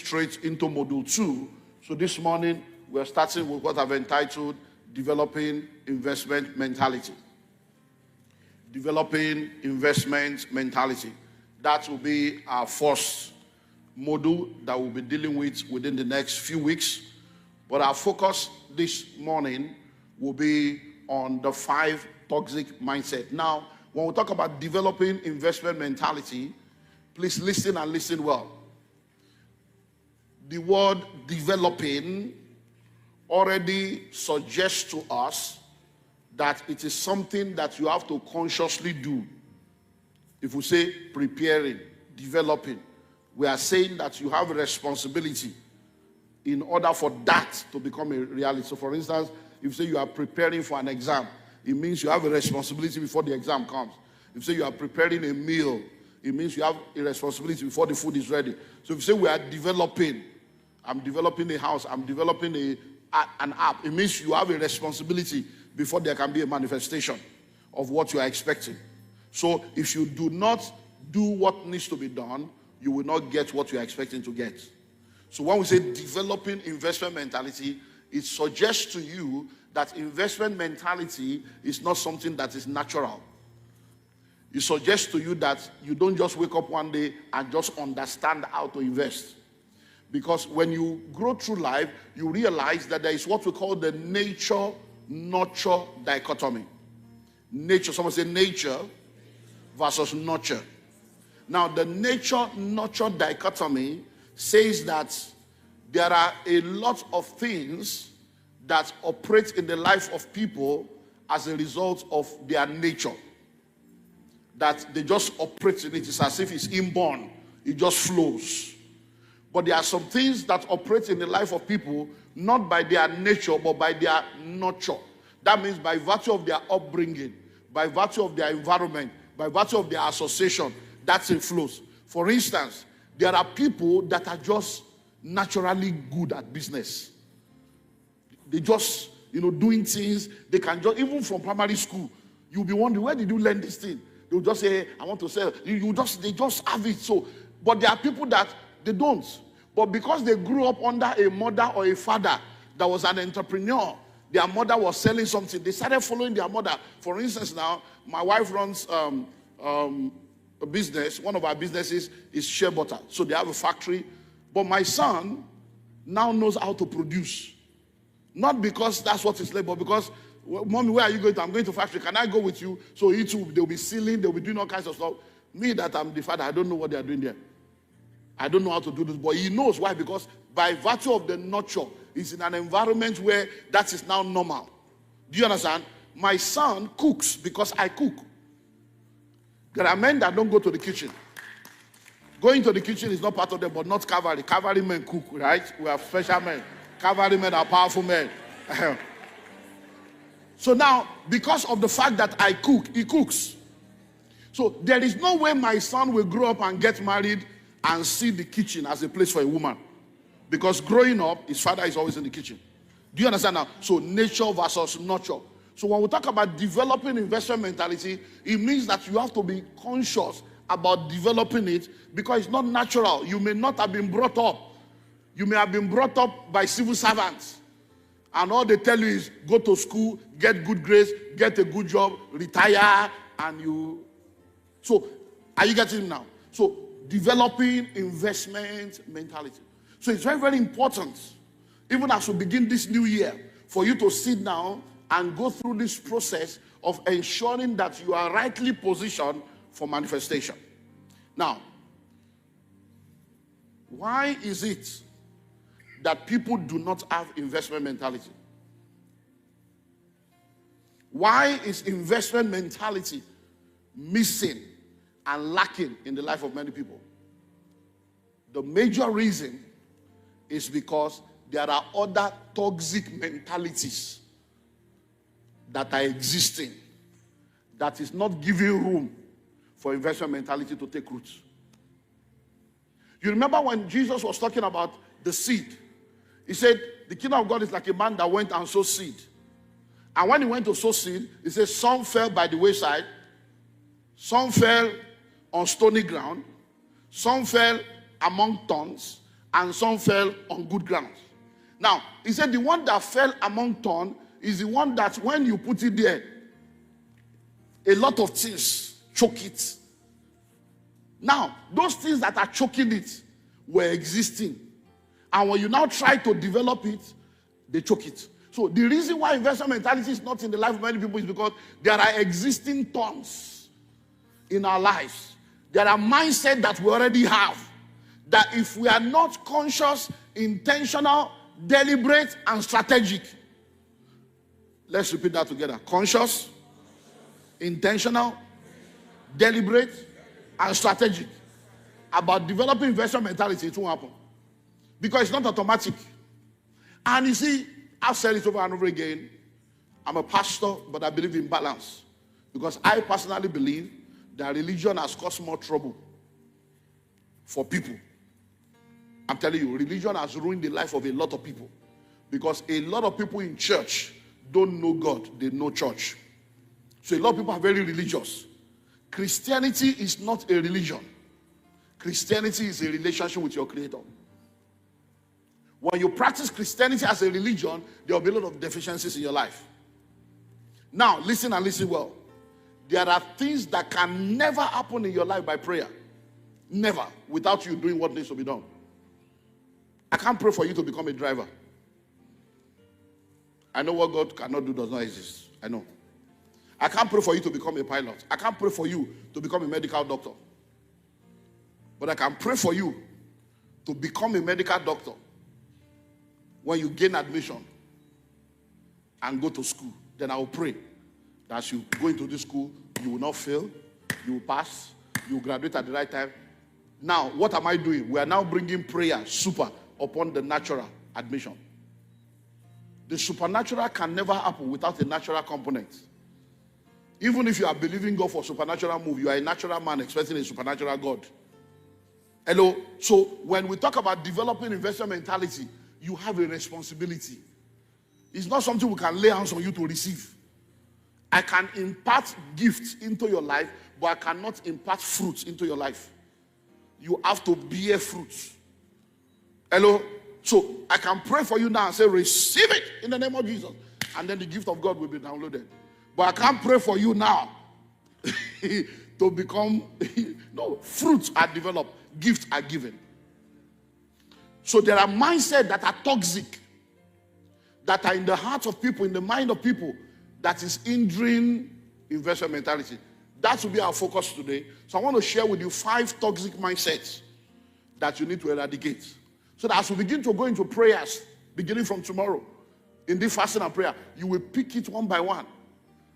straight into module 2. So this morning, we're starting with what I've entitled Developing Investment Mentality. Developing Investment Mentality. That will be our first module that we'll be dealing with within the next few weeks. But our focus this morning will be on the 5 toxic mindset. Now, when we talk about developing investment mentality, please listen and listen well. The word developing already suggests to us that it is something that you have to consciously do. If we say preparing, developing, we are saying that you have a responsibility in order for that to become a reality. So for instance, if you say you are preparing for an exam, it means you have a responsibility before the exam comes. If you say you are preparing a meal, it means you have a responsibility before the food is ready. So if you say we are developing, I'm developing a house, I'm developing an app, it means you have a responsibility before there can be a manifestation of what you are expecting. So if you do not do what needs to be done, you will not get what you are expecting to get. So when we say developing investment mentality, it suggests to you that investment mentality is not something that is natural. It suggests to you that you don't just wake up one day and just understand how to invest. Because when you grow through life, you realize that there is what we call the nature-nurture dichotomy. Nature, someone say nature versus nurture. Now, the nature-nurture dichotomy says that there are a lot of things that operate in the life of people as a result of their nature. That they just operate in it. It's as if it's inborn. It just flows. But there are some things that operate in the life of people not by their nature but by their nurture. That means by virtue of their upbringing, by virtue of their environment, by virtue of their association, that's influence. For instance, there are people that are just naturally good at business. They just, doing things. They can just, even from primary school, you'll be wondering, where did you learn this thing? They'll just say, I want to sell. They just have it. So, but there are people that they don't. But because they grew up under a mother or a father that was an entrepreneur, their mother was selling something, they started following their mother. For instance, now, my wife runs a business. One of our businesses is shea butter. So they have a factory. But my son now knows how to produce. Not because that's what he's like, but because, Mommy, where are you going to? I'm going to factory. Can I go with you? So he too, they'll be sealing, they'll be doing all kinds of stuff. Me, that I'm the father, I don't know what they are doing there. I don't know how to do this. But he knows why. Because by virtue of the nurture, he's in an environment where that is now normal. Do you understand? My son cooks because I cook. There are men that don't go to the kitchen. Going to the kitchen is not part of them, but not cavalry. Cavalry men cook, right? We have special men. Cavalry men are powerful men. So now, because of the fact that I cook, he cooks. So there is no way my son will grow up and get married and see the kitchen as a place for a woman. Because growing up, his father is always in the kitchen. Do you understand now? So nature versus nurture. So when we talk about developing investment mentality, it means that you have to be conscious about developing it because it's not natural. You may not have been brought up. You may have been brought up by civil servants. And all they tell you is go to school, get good grades, get a good job, retire, and you... So, are you getting it now? So, developing investment mentality. So, it's very, very important, even as we begin this new year, for you to sit down and go through this process of ensuring that you are rightly positioned for manifestation. Now, why is it that people do not have investment mentality? Why is investment mentality missing and lacking in the life of many people? The major reason is because there are other toxic mentalities that are existing that is not giving room for investment mentality to take root. You remember when Jesus was talking about the seed? He said, the kingdom of God is like a man that went and sowed seed. And when he went to sow seed, he said, some fell by the wayside, some fell on stony ground, some fell among thorns, and some fell on good ground. Now, he said the one that fell among thorns is the one that when you put it there, a lot of things choke it. Now, those things that are choking it were existing. And when you now try to develop it, they choke it. So the reason why investor mentality is not in the life of many people is because there are existing thorns in our lives. There are mindsets that we already have. That if we are not conscious, intentional, deliberate, and strategic. Let's repeat that together. Conscious, intentional, deliberate, and strategic. About developing investor mentality, it won't happen. Because it's not automatic. And you see, I've said it over and over again. I'm a pastor, but I believe in balance. Because I personally believe that religion has caused more trouble for people. I'm telling you, religion has ruined the life of a lot of people. Because a lot of people in church don't know God, they know church. So a lot of people are very religious. Christianity is not a religion. Christianity is a relationship with your Creator. When you practice Christianity as a religion, there will be a lot of deficiencies in your life. Now, listen and listen well. There are things that can never happen in your life by prayer. Never, without you doing what needs to be done. I can't pray for you to become a driver. I know what God cannot do does not exist. I know. I can't pray for you to become a pilot. I can't pray for you to become a medical doctor. But I can pray for you to become a medical doctor when you gain admission and go to school. Then I will pray that as you go into this school, you will not fail, you will pass, you will graduate at the right time. Now, what am I doing? We are now bringing prayer super upon the natural admission. The supernatural can never happen without a natural component. Even if you are believing God for supernatural move, you are a natural man expecting a supernatural God. Hello? So when we talk about developing investor mentality, you have a responsibility. It's not something we can lay hands on you to receive. I can impart gifts into your life, but I cannot impart fruits into your life. You have to bear fruits. Hello? So I can pray for you now and say, receive it in the name of Jesus. And then the gift of God will be downloaded. But I can't pray for you now to become, no, fruits are developed, gifts are given. So there are mindsets that are toxic, that are in the hearts of people, in the mind of people, that is hindering investor mentality. That will be our focus today. So I want to share with you 5 toxic mindsets that you need to eradicate. So that as we begin to go into prayers, beginning from tomorrow, in this fasting and prayer, you will pick it one by one.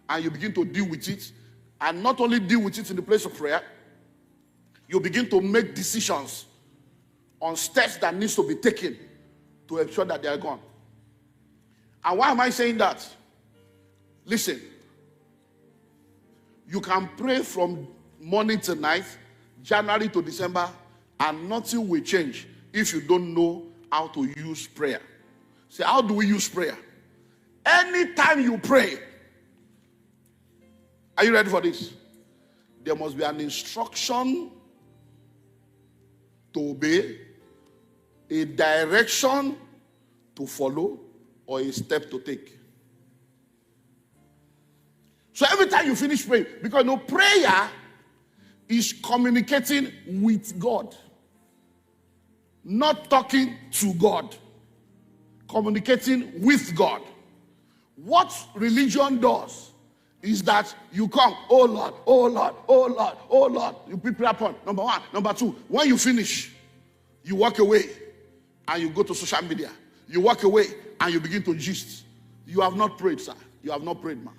And you begin to deal with it. And not only deal with it in the place of prayer, you begin to make decisions on steps that needs to be taken to ensure that they are gone. And why am I saying that? Listen, you can pray from morning to night, January to December, and nothing will change if you don't know how to use prayer. Say, how do we use prayer? Anytime you pray, are you ready for this? There must be an instruction to obey, a direction to follow, or a step to take. So every time you finish praying, because no prayer is communicating with God, not talking to God, communicating with God. What religion does is that you come, oh Lord, oh Lord, oh Lord, oh Lord. You pick prayer point, number 1. Number 2, when you finish, you walk away and you go to social media. You walk away and you begin to gist. You have not prayed, sir. You have not prayed, man.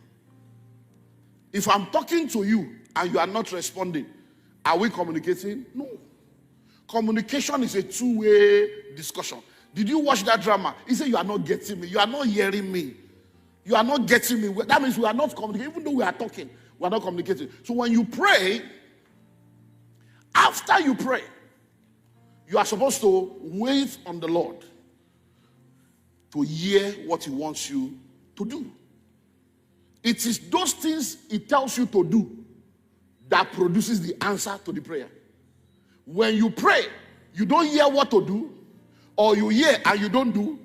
If I'm talking to you and you are not responding, are we communicating? No. Communication is a two-way discussion. Did you watch that drama? He said, you are not getting me. You are not hearing me. You are not getting me. That means we are not communicating. Even though we are talking, we are not communicating. So when you pray, after you pray, you are supposed to wait on the Lord to hear what he wants you to do. It is those things he tells you to do that produces the answer to the prayer. When you pray, you don't hear what to do, or you hear and you don't do,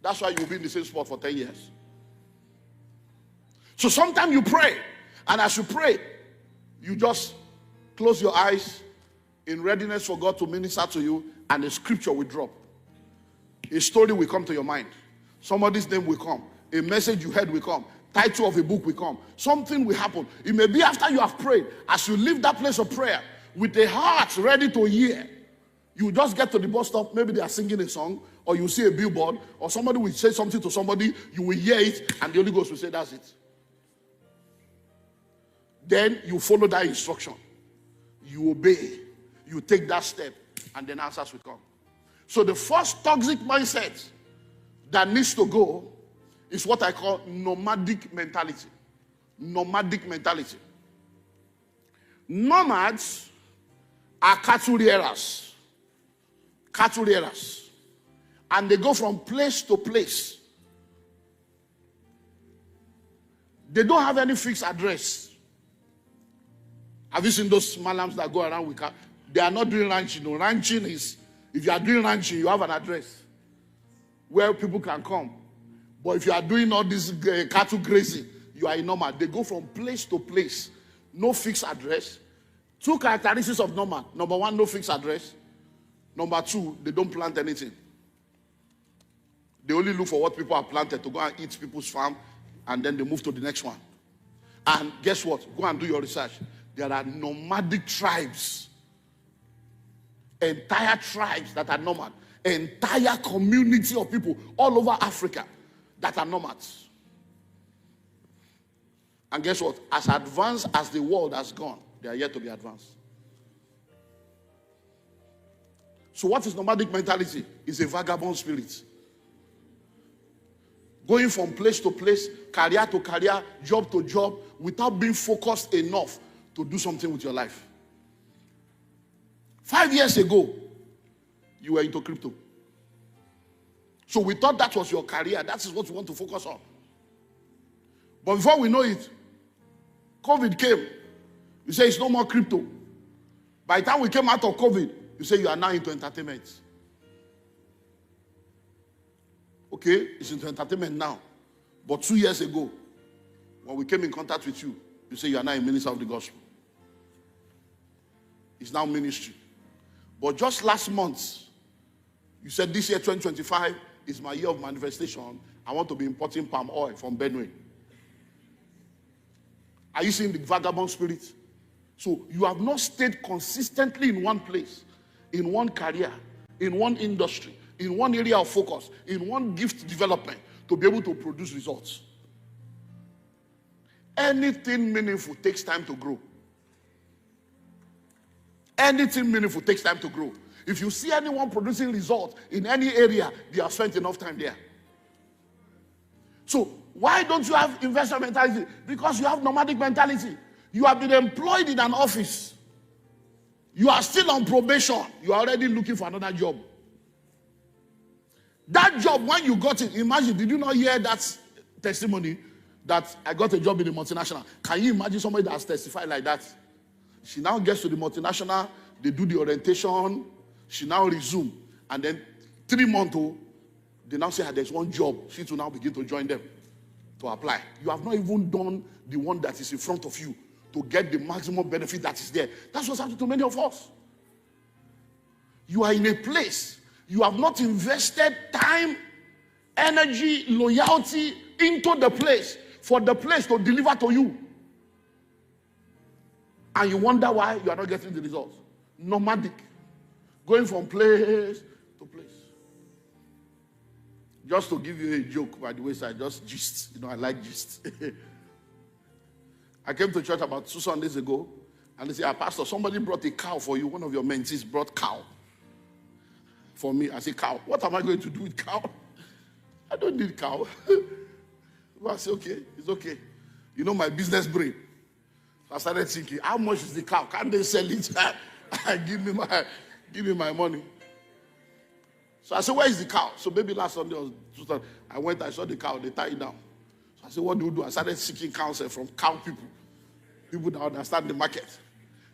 that's why you'll be in the same spot for 10 years. So sometimes you pray, and as you pray, you just close your eyes in readiness for God to minister to you, and the scripture will drop. A story will come to your mind. Somebody's name will come. A message you heard will come. Title of a book will come. Something will happen. It may be after you have prayed. As you leave that place of prayer with a heart ready to hear, you just get to the bus stop. Maybe they are singing a song, or you see a billboard, or somebody will say something to somebody. You will hear it, and the Holy Ghost will say, that's it. Then you follow that instruction. You obey. You take that step, and then answers will come. So the first toxic mindset that needs to go is what I call nomadic mentality. Nomadic mentality. Nomads are cattle rearers. Cattle rearers. And they go from place to place. They don't have any fixed address. Have you seen those malams that go around with cattle? They are not doing ranching. No, ranching is, if you are doing ranching, you have an address where people can come. But if you are doing all this cattle grazing, you are a nomad. They go from place to place. No fixed address. Two characteristics of nomad. Number one, no fixed address. Number two, they don't plant anything. They only look for what people have planted to go and eat people's farm, and then they move to the next one. And guess what? Go and do your research. There are nomadic tribes. Entire tribes that are nomad. Entire community of people all over Africa that are nomads. And guess what? As advanced as the world has gone, they are yet to be advanced. So what is nomadic mentality? It's a vagabond spirit. Going from place to place, career to career, job to job, without being focused enough to do something with your life. 5 years ago, you were into crypto. So we thought that was your career. That is what you want to focus on. But before we know it, COVID came. You say it's no more crypto. By the time we came out of COVID, you say you are now into entertainment. Okay, it's into entertainment now. But 2 years ago, when we came in contact with you, you say you are now a minister of the gospel. It's now ministry. But just last month, you said this year 2025 is my year of manifestation. I want to be importing palm oil from Benue. Are you seeing the vagabond spirit? So you have not stayed consistently in one place, in one career, in one industry, in one area of focus, in one gift development to be able to produce results. Anything meaningful takes time to grow. Anything meaningful takes time to grow. If you see anyone producing results in any area, they have spent enough time there. So why don't you have investor mentality? Because you have nomadic mentality. You have been employed in an office. You are still on probation. You are already looking for another job. That job, when you got it, imagine, did you not hear that testimony that I got a job in the multinational? Can you imagine somebody that has testified like that? She now gets to the multinational, they do the orientation, she now resume, and then 3 months, they now say there's one job. She will now begin to join them to apply. You have not even done the one that is in front of you to get the maximum benefit that is there. That's what's happening to many of us. You are in a place, you have not invested time, energy, loyalty into the place for the place to deliver to you. And you wonder why you are not getting the results. Nomadic. Going from place to place. Just to give you a joke, by the way, so I just gist. You know, I like gist. I came to church about 2 Sundays ago, and they said, Pastor, somebody brought a cow for you. One of your mentees brought cow for me. I said, cow? What am I going to do with cow? I don't need cow. Well, I said, okay, it's okay. You know my business brain. So I started thinking, how much is the cow? Can't they sell it? Give me my money. So I said, where is the cow? So maybe last Sunday or Tuesday, I went, I saw the cow, they tied it down. So I said, what do you do? I started seeking counsel from cow people that understand the market.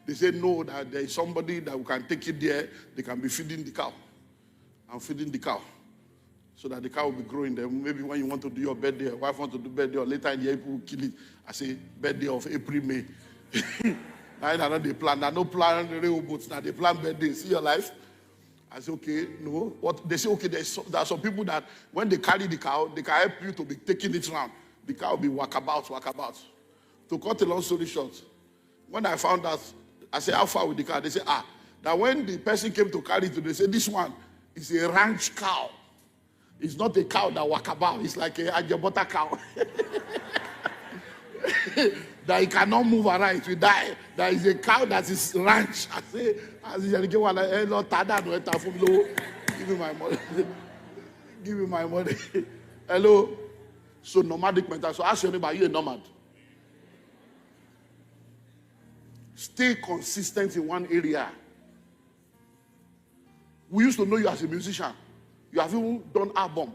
They said, no, that there is somebody that we can take it there, they can be feeding the cow. I'm feeding the cow. So that the cow will be growing. Then maybe when you want to do your birthday, your wife wants to do birthday, or later in the year, people will kill it. I say, birthday of April, May. I know they plan. I no plan rehoboth. Now they plan birthday. See your life. I say, okay, no. What they say, okay, there are some people that when they carry the cow, they can help you to be taking it around. The cow will be walkabout. To cut a long story short, when I found out, I said, how far with the cow? They say, that when the person came to carry it, they say, this one is a ranch cow. It's not a cow that walkabout. It's like a ajabota cow. That it cannot move around, it will die. There is a cow that is ranch. I say, give me my money. Give me my money. Hello? So nomadic mentality. So ask your neighbor, are you a nomad? Stay consistent in one area. We used to know you as a musician. You have even done album.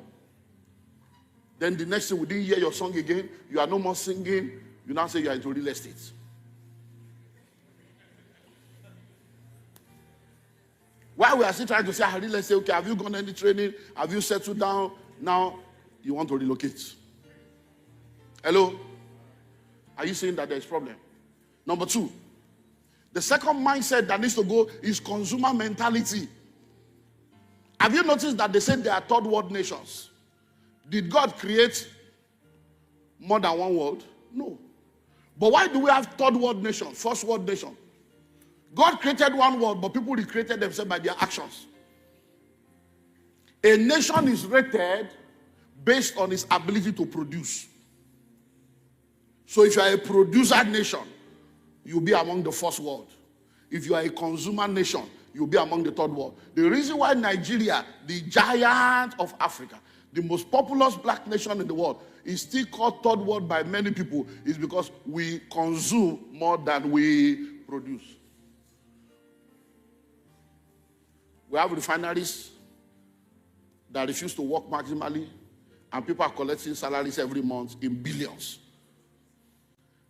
Then the next thing, we didn't hear your song again. You are no more singing. You now say you are into real estate. While we are still trying to say, real estate, okay, have you gone any training? Have you settled down? Now, you want to relocate. Hello? Are you saying that there is problem? Number 2, the second mindset that needs to go is consumer mentality. Have you noticed that they said they are third world nations? Did God create more than one world? No. But why do we have third world nation, first world nation? God created one world, but people recreated themselves by their actions. A nation is rated based on its ability to produce. So if you are a producer nation, you'll be among the first world. If you are a consumer nation, you'll be among the third world. The reason why Nigeria, the giant of Africa, the most populous black nation in the world, is still called third world by many people is because we consume more than we produce. We have refineries that refuse to work maximally, and people are collecting salaries every month in billions.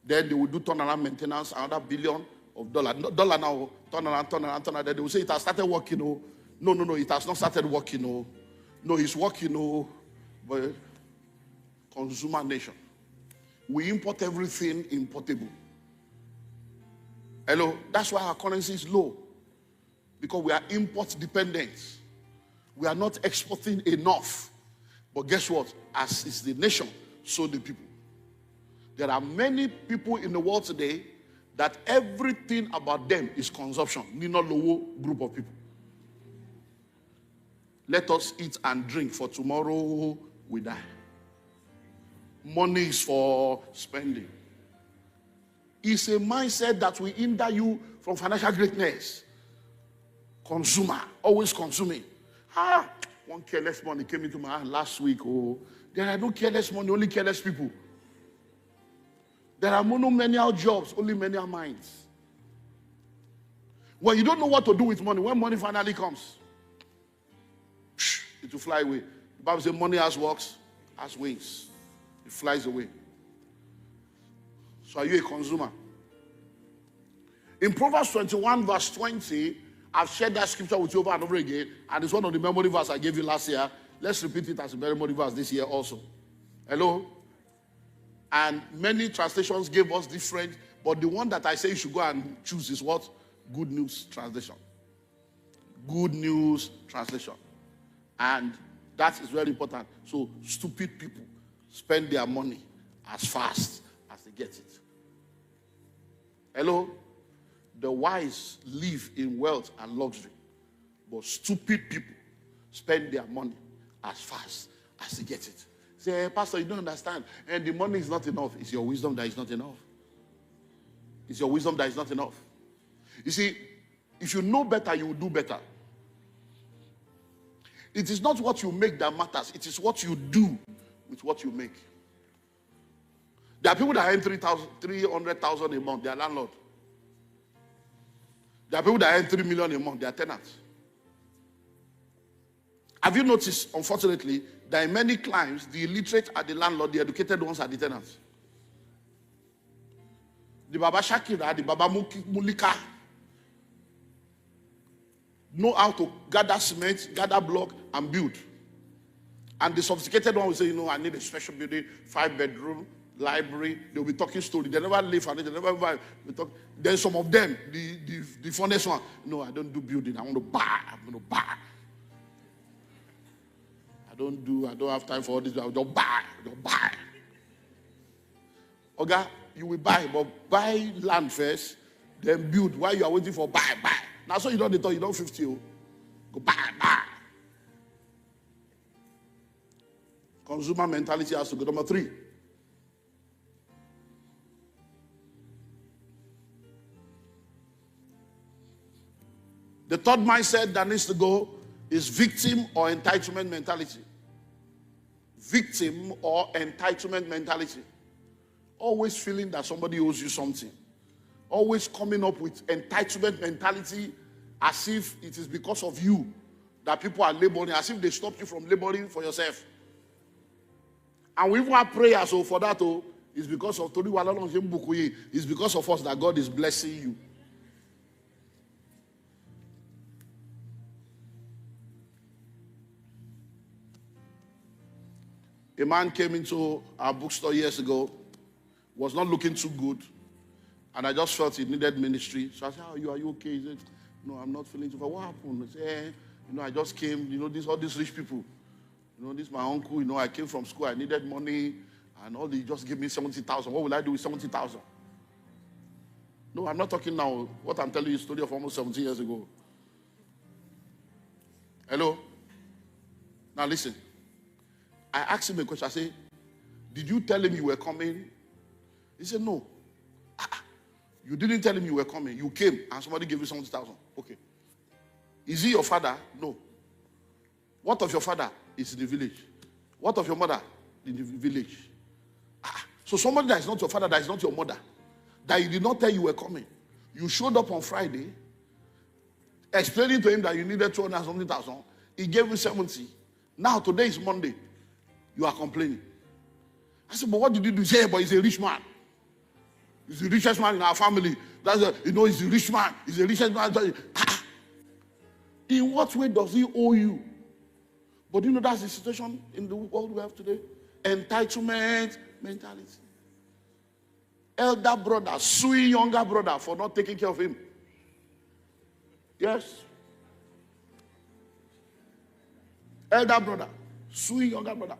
Then they will do turnaround maintenance, another $1 billion dollar now, turnaround. Then they will say it has started working. Oh. No, it has not started working. Oh. No, it's working. Oh. But consumer nation. We import everything importable. Hello? That's why our currency is low. Because we are import dependent. We are not exporting enough. But guess what? As is the nation, so the people. There are many people in the world today that everything about them is consumption. Nino low group of people. Let us eat and drink, for tomorrow we die. Money is for spending. It's a mindset that will hinder you from financial greatness. Consumer, always consuming. One careless money came into my hand last week. Oh, there are no careless money, only careless people. There are monomanial jobs, only menial minds. When you don't know what to do with money, when money finally comes, it will fly away. The Bible says money has works, has wings. It flies away. So are you a consumer? In Proverbs 21 verse 20, I've shared that scripture with you over and over again, and it's one of the memory verses I gave you last year. Let's repeat it as a memory verse this year also. Hello? And many translations gave us different, but the one that I say you should go and choose is what? Good News Translation. Good News Translation. And that is very important. So stupid people spend their money as fast as they get it. Hello? The wise live in wealth and luxury, but stupid people spend their money as fast as they get it. Say, hey, Pastor, you don't understand. And the money is not enough. It's your wisdom that is not enough. It's your wisdom that is not enough. You see, if you know better, you will do better. It is not what you make that matters. It is what you do with what you make. There are people that earn 300,000 a month. They are landlord. There are people that earn 3 million a month. They are tenants. Have you noticed, unfortunately, that in many climes, the illiterate are the landlord, the educated ones are the tenants? The Baba Shakira, the Baba Mulika, know how to gather cement, gather block, and build. And the sophisticated one will say, I need a special building, 5-bedroom, library. They'll be talking story. They never live on it. They never talk. Then some of them, the funniest one, no, I don't do building. I want to buy. I'm going to buy. I don't have time for all this. I'll just buy. Okay, you will buy, but buy land first, then build while you are waiting for buy. Now, so you don't talk, you don't 50. Go buy. Consumer mentality has to go. Number 3. The third mindset that needs to go is victim or entitlement mentality. Victim or entitlement mentality. Always feeling that somebody owes you something. Always coming up with entitlement mentality as if it is because of you that people are laboring, as if they stopped you from laboring for yourself. And we even have prayers for that. It's because of it's because of us that God is blessing you. A man came into our bookstore years ago, was not looking too good, and I just felt he needed ministry. So I said, are you okay? He said, no, I'm not feeling too good. What happened? I said, I just came, all these rich people. This is my uncle, I came from school, I needed money, and all they just gave me 70,000. What will I do with 70,000? No, I'm not talking now. What I'm telling you is a story of almost 17 years ago. Hello? Now listen. I asked him a question. I said, did you tell him you were coming? He said, no. You didn't tell him you were coming. You came and somebody gave you 70,000. Okay. Is he your father? No. What of your father? Is in the village. What of your mother? In the village. So somebody that is not your father, that is not your mother, that you did not tell you were coming. You showed up on Friday, explaining to him that you needed 200,000. He gave you 70. Now today is Monday. You are complaining. I said, but what did you do? He said, but he's a rich man. He's the richest man in our family. He's a rich man. He's the richest man. In what way does he owe you? But that's the situation in the world we have today. Entitlement mentality. Elder brother suing younger brother for not taking care of him. Yes. Elder brother suing younger brother.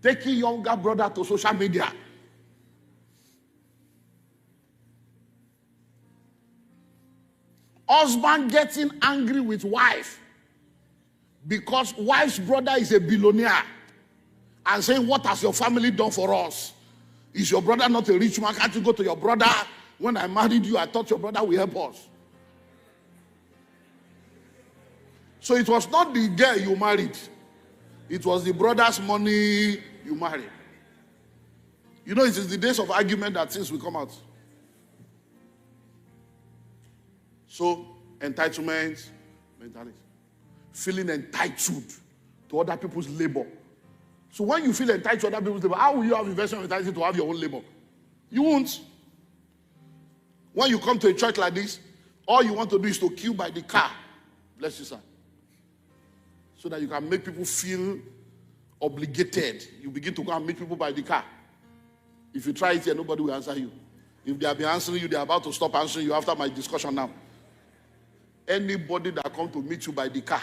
Taking younger brother to social media. Husband getting angry with wife because wife's brother is a billionaire and saying, what has your family done for us? Is your brother not a rich man? Can't you go to your brother? When I married you, I thought your brother will help us. So it was not the girl you married. It was the brother's money you married. It is the days of argument that things will come out. So, entitlement mentality. Feeling entitled to other people's labor. So when you feel entitled to other people's labor, how will you have investment mentality to have your own labor? You won't. When you come to a church like this, all you want to do is to queue by the car. Bless you, sir. So that you can make people feel obligated. You begin to go and meet people by the car. If you try it here, nobody will answer you. If they have been answering you, they are about to stop answering you after my discussion now. Anybody that comes to meet you by the car,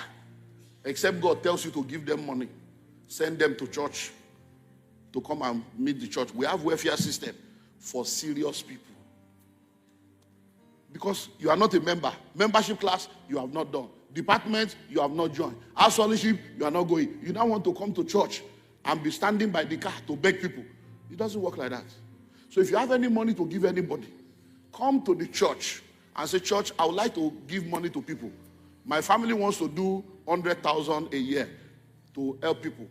except God tells you to give them money, send them to church to come and meet the church. We have welfare system for serious people. Because you are not a member. Membership class, you have not done. Department, you have not joined. House fellowship, you are not going. You now want to come to church and be standing by the car to beg people. It doesn't work like that. So if you have any money to give anybody, come to the church and say, church, I would like to give money to people. My family wants to do 100,000 a year to help people.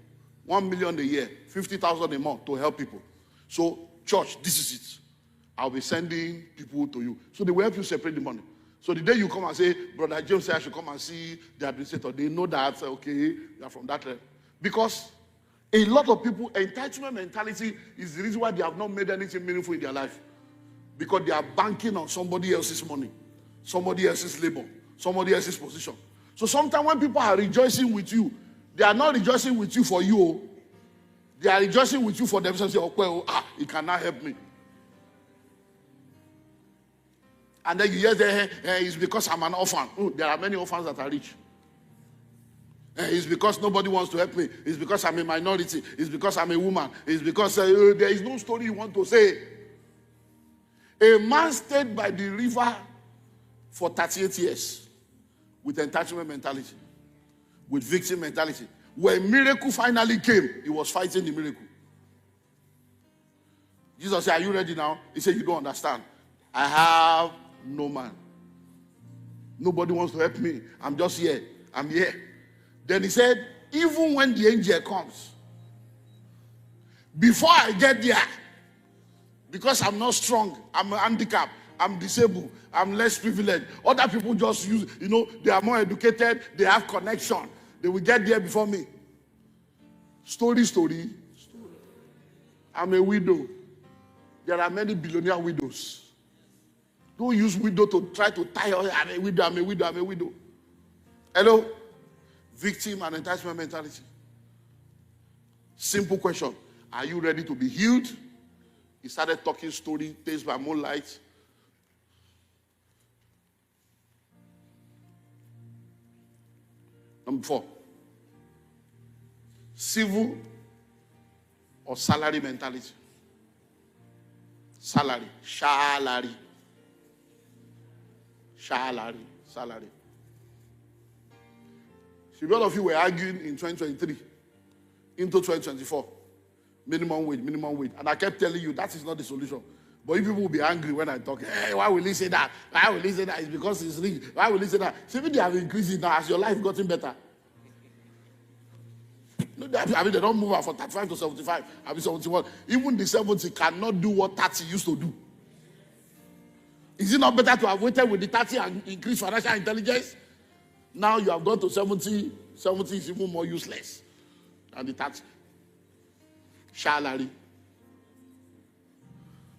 1 million a year, 50,000 a month to help people. So, church, this is it. I'll be sending people to you. So they will help you separate the money. So the day you come and say, Brother James said I should come and see the administrator, they know that, okay, you are from that level. Because a lot of people, entitlement mentality is the reason why they have not made anything meaningful in their life. Because they are banking on somebody else's money, somebody else's labor, somebody else's position. So sometimes when people are rejoicing with you, they are not rejoicing with you for you. They are rejoicing with you for themselves. Say, oh, well, he cannot help me. And then you hear that it's because I'm an orphan. There are many orphans that are rich. It's because nobody wants to help me. It's because I'm a minority. It's because I'm a woman. It's because there is no story you want to say. A man stayed by the river for 38 years with entitlement mentality, with victim mentality. When miracle finally came, he was fighting the miracle. Jesus said, are you ready now? He said, you don't understand. I have no man. Nobody wants to help me. I'm just here. I'm here. Then he said, even when the angel comes, before I get there, because I'm not strong, I'm handicapped, I'm disabled, I'm less privileged. Other people just use, they are more educated, they have connection. They will get there before me. Story. I'm a widow. There are many billionaire widows. Don't use widow to try to tie her. I'm a widow. Hello? Victim and entitlement mentality. Simple question. Are you ready to be healed? He started talking story, Days by Moonlight. Number 4. Civil or salary mentality. Salary. See, a lot of you were arguing in 2023 into 2024. Minimum wage. And I kept telling you that is not the solution. But you people will be angry when I talk. Hey, why will he say that? It's because it's rich. Why will he say that? See, they have increased it now. Has your life gotten better? No, they don't move from 35 to 75. 71. Even the 70 cannot do what 30 used to do. Is it not better to have waited with the 30 and increase financial intelligence? Now you have gone to 70. 70 is even more useless than the 30. Salary.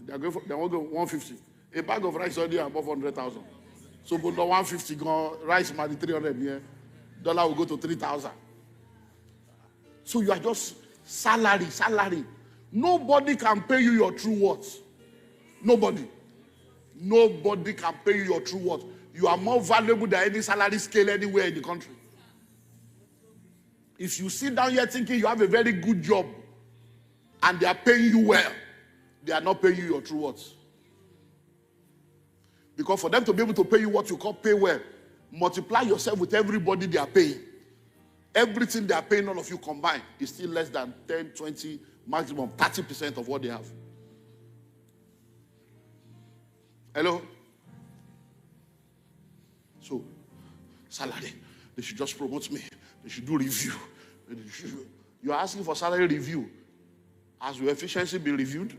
They want to go 150. A bag of rice already above 100,000. So go to 150, go rice might be 300 here. Dollar will go to 3,000. So you are just salary. Nobody can pay you your true worth. Nobody can pay you your true worth. You are more valuable than any salary scale anywhere in the country. If you sit down here thinking you have a very good job and they are paying you well, they are not paying you your true worth. Because for them to be able to pay you what you call pay well, multiply yourself with everybody they are paying. Everything they are paying, all of you combined, is still less than 10, 20, maximum 30% of what they have. Hello? So, salary. They should just promote me. They should do review. You are asking for salary review. Has your efficiency been reviewed?